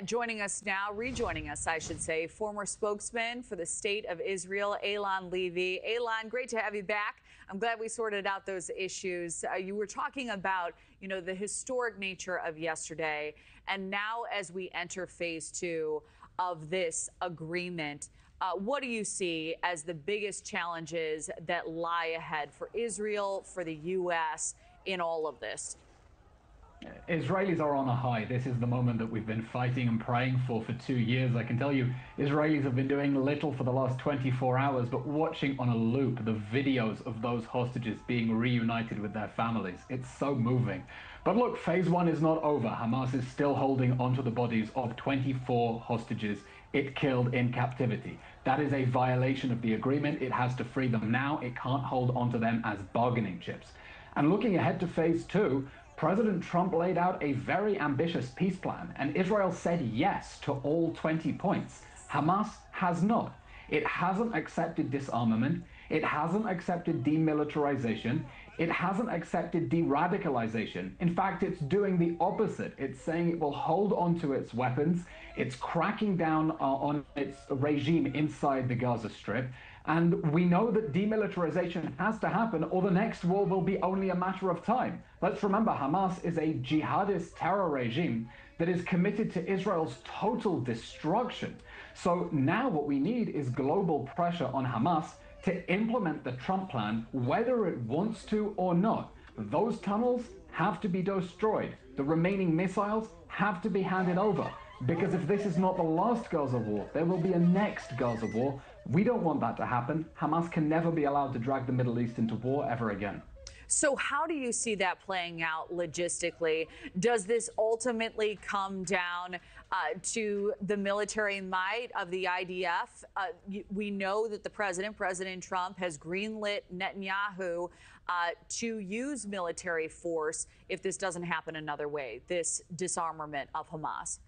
Joining us now, rejoining us, I should say, former spokesman for the State of Israel, Eylon Levy. Eylon, great to have you back. I'm glad we sorted out those issues. You were talking about, the historic nature of yesterday. And now as we enter phase two of this agreement, what do you see as the biggest challenges that lie ahead for Israel, for the U.S. in all of this? Israelis are on a high. This is the moment that we've been fighting and praying for 2 years. I can tell you, Israelis have been doing little for the last 24 hours, but watching on a loop the videos of those hostages being reunited with their families. It's so moving. But look, phase one is not over. Hamas is still holding onto the bodies of 24 hostages it killed in captivity. That is a violation of the agreement. It has to free them now. It can't hold onto them as bargaining chips. And looking ahead to phase two, President Trump laid out a very ambitious peace plan, and Israel said yes to all 20 points. Hamas has not. It hasn't accepted disarmament. It hasn't accepted demilitarization. It hasn't accepted de-radicalization. In fact, it's doing the opposite. It's saying it will hold on to its weapons. It's cracking down on its regime inside the Gaza Strip. And we know that demilitarization has to happen, or the next war will be only a matter of time. Let's remember, Hamas is a jihadist terror regime that is committed to Israel's total destruction. So now what we need is global pressure on Hamas to implement the Trump plan, whether it wants to or not. Those tunnels have to be destroyed. The remaining missiles have to be handed over. Because if this is not the last Gaza war, there will be a next Gaza war. We don't want that to happen. Hamas can never be allowed to drag the Middle East into war ever again. So how do you see that playing out logistically? Does this ultimately come down to the military might of the IDF? We know that President Trump, has greenlit Netanyahu to use military force if this doesn't happen another way, this disarmament of Hamas.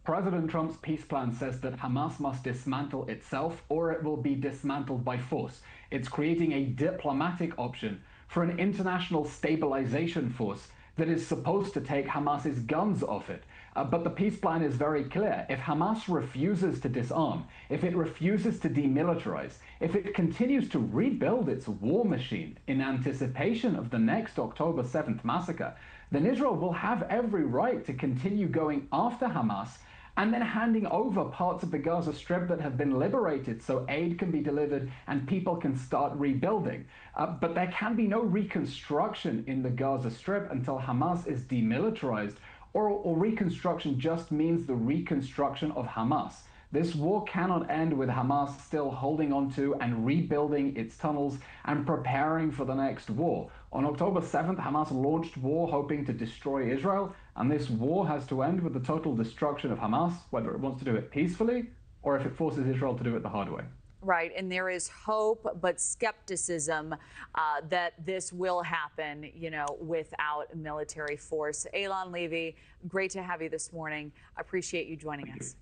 President Trump's peace plan says that Hamas must dismantle itself or it will be dismantled by force. It's creating a diplomatic option for an international stabilization force that is supposed to take Hamas's guns off it. But the peace plan is very clear. If Hamas refuses to disarm, if it refuses to demilitarize, if it continues to rebuild its war machine in anticipation of the next October 7th massacre, then Israel will have every right to continue going after Hamas and then handing over parts of the Gaza Strip that have been liberated so aid can be delivered and people can start rebuilding. But there can be no reconstruction in the Gaza Strip until Hamas is demilitarized, or reconstruction just means the reconstruction of Hamas. This war cannot end with Hamas still holding on to and rebuilding its tunnels and preparing for the next war. On October 7th, Hamas launched war hoping to destroy Israel, and this war has to end with the total destruction of Hamas, whether it wants to do it peacefully or if it forces Israel to do it the hard way. Right, and there is hope, but skepticism that this will happen, without military force. Eylon Levy, great to have you this morning. I appreciate you joining us.